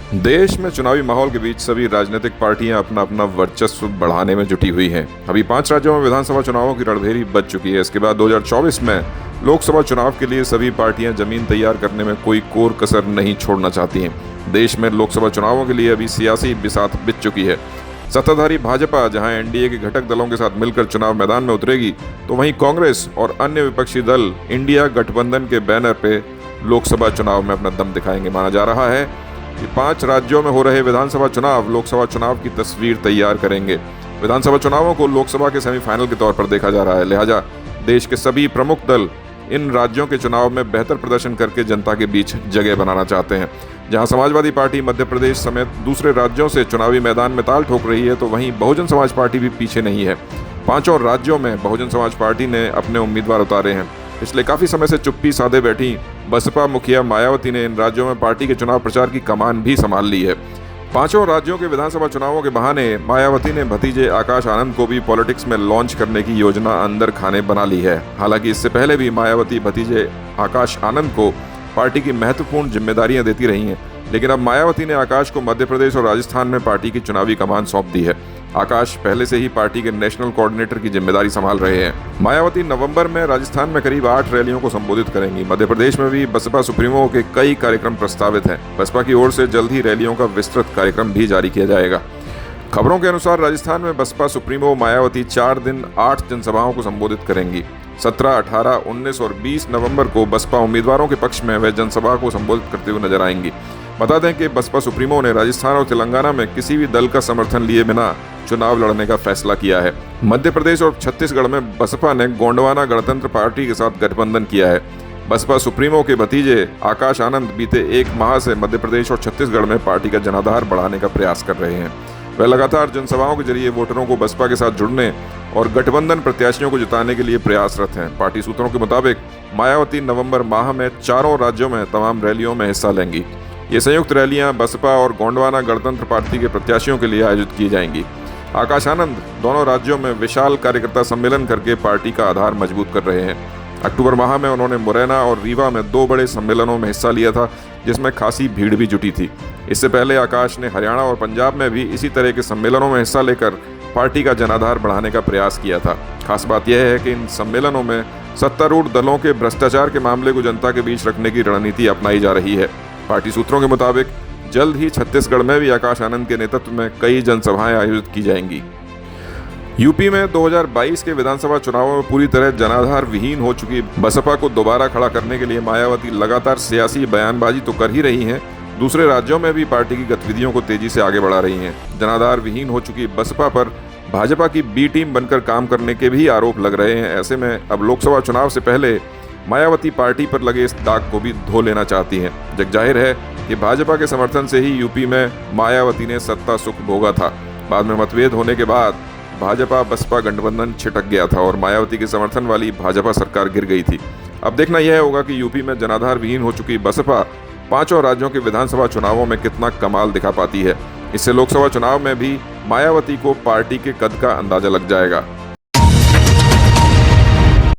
देश में चुनावी माहौल के बीच सभी राजनीतिक पार्टियां अपना अपना वर्चस्व बढ़ाने में जुटी हुई हैं। अभी 5 राज्यों में विधानसभा चुनावों की रणभेरी बज चुकी है। इसके बाद 2024 में लोकसभा चुनाव के लिए सभी पार्टियां जमीन तैयार करने में कोई कोर कसर नहीं छोड़ना चाहती हैं। देश में लोकसभा चुनावों के लिए अभी सियासी बिसात बिछ चुकी है। सत्ताधारी भाजपा जहां एनडीए के घटक दलों के साथ मिलकर चुनाव मैदान में उतरेगी, तो वहीं कांग्रेस और अन्य विपक्षी दल इंडिया गठबंधन के बैनर पे लोकसभा चुनाव में अपना दम दिखाएंगे। माना जा रहा है कि 5 राज्यों में हो रहे विधानसभा चुनाव लोकसभा चुनाव की तस्वीर तैयार करेंगे। विधानसभा चुनावों को लोकसभा के सेमीफाइनल के तौर पर देखा जा रहा है, लिहाजा देश के सभी प्रमुख दल इन राज्यों के चुनाव में बेहतर प्रदर्शन करके जनता के बीच जगह बनाना चाहते हैं। जहां समाजवादी पार्टी मध्य प्रदेश समेत दूसरे राज्यों से चुनावी मैदान में ताल ठोक रही है, तो वहीं बहुजन समाज पार्टी भी पीछे नहीं है। 5 राज्यों में बहुजन समाज पार्टी ने अपने उम्मीदवार उतारे हैं। पिछले काफी समय से चुप्पी साधे बैठी बसपा मुखिया मायावती ने इन राज्यों में पार्टी के चुनाव प्रचार की कमान भी संभाल ली है। 5 राज्यों के विधानसभा चुनावों के बहाने मायावती ने भतीजे आकाश आनंद को भी पॉलिटिक्स में लॉन्च करने की योजना अंदर खाने बना ली है। हालांकि इससे पहले भी मायावती भतीजे आकाश आनंद को पार्टी की महत्वपूर्ण जिम्मेदारियां देती रही हैं, लेकिन अब मायावती ने आकाश को मध्य प्रदेश और राजस्थान में पार्टी की चुनावी कमान सौंप दी है। आकाश पहले से ही पार्टी के नेशनल कोऑर्डिनेटर की जिम्मेदारी संभाल रहे हैं। मायावती नवंबर में राजस्थान में करीब 8 रैलियों को संबोधित करेंगी। मध्य प्रदेश में भी बसपा सुप्रीमो के कई कार्यक्रम प्रस्तावित हैं। बसपा की ओर से जल्द ही रैलियों का विस्तृत कार्यक्रम भी जारी किया जाएगा। खबरों के अनुसार राजस्थान में बसपा सुप्रीमो मायावती 4 दिन 8 जनसभाओं को संबोधित करेंगी। 17, 18, 19 और 20 नवंबर को बसपा उम्मीदवारों के पक्ष में वे जनसभा को संबोधित करते हुए नजर आएंगी। बता दें कि बसपा सुप्रीमो ने राजस्थान और तेलंगाना में किसी भी दल का समर्थन लिए बिना चुनाव लड़ने का फैसला किया है। मध्य प्रदेश और छत्तीसगढ़ में बसपा ने गोंडवाना गणतंत्र पार्टी के साथ गठबंधन किया है। बसपा सुप्रीमो के भतीजे आकाश आनंद बीते 1 माह से मध्य प्रदेश और छत्तीसगढ़ में पार्टी का जनाधार बढ़ाने का प्रयास कर रहे हैं। वह लगातार जनसभाओं के जरिए वोटरों को बसपा के साथ जुड़ने और गठबंधन प्रत्याशियों को जिताने के लिए प्रयासरत हैं। पार्टी सूत्रों के मुताबिक मायावती नवंबर माह में 4 राज्यों में तमाम रैलियों में हिस्सा लेंगी। ये संयुक्त रैलियां बसपा और गोंडवाना गणतंत्र पार्टी के प्रत्याशियों के लिए आयोजित की जाएंगी। आकाश आनंद दोनों राज्यों में विशाल कार्यकर्ता सम्मेलन करके पार्टी का आधार मजबूत कर रहे हैं। अक्टूबर माह में उन्होंने मुरैना और रीवा में 2 बड़े सम्मेलनों में हिस्सा लिया था, जिसमें खासी भीड़ भी जुटी थी। इससे पहले आकाश ने हरियाणा और पंजाब में भी इसी तरह के सम्मेलनों में हिस्सा लेकर पार्टी का जनाधार बढ़ाने का प्रयास किया था। खास बात यह है कि इन सम्मेलनों में सत्तारूढ़ दलों के भ्रष्टाचार के मामले को जनता के बीच रखने की रणनीति अपनाई जा रही है। पार्टी सूत्रों के मुताबिक जल्द ही छत्तीसगढ़ में भी आकाश आनंद के नेतृत्व में कई जनसभाएं आयोजित की जाएंगी। यूपी में 2022 के विधानसभा चुनावों में पूरी तरह जनाधार विहीन हो चुकी बसपा को दोबारा खड़ा करने के लिए मायावती लगातार सियासी बयानबाजी तो कर ही रही हैं, दूसरे राज्यों में भी पार्टी की गतिविधियों को तेजी से आगे बढ़ा रही हैं। जनाधार विहीन हो चुकी बसपा पर भाजपा की बी टीम बनकर काम करने के भी आरोप लग रहे हैं। ऐसे में अब लोकसभा चुनाव से पहले मायावती पार्टी पर लगे इस दाग को भी धो लेना चाहती हैं। जग जाहिर है कि भाजपा के समर्थन से ही यूपी में मायावती ने सत्ता सुख भोगा था। बाद में मतभेद होने के बाद भाजपा बसपा गठबंधन छिटक गया था और मायावती के समर्थन वाली भाजपा सरकार गिर गई थी। अब देखना यह होगा कि यूपी में जनाधार विहीन हो चुकी बसपा 5 राज्यों के विधानसभा चुनावों में कितना कमाल दिखा पाती है। इससे लोकसभा चुनाव में भी मायावती को पार्टी के कद का अंदाजा लग जाएगा।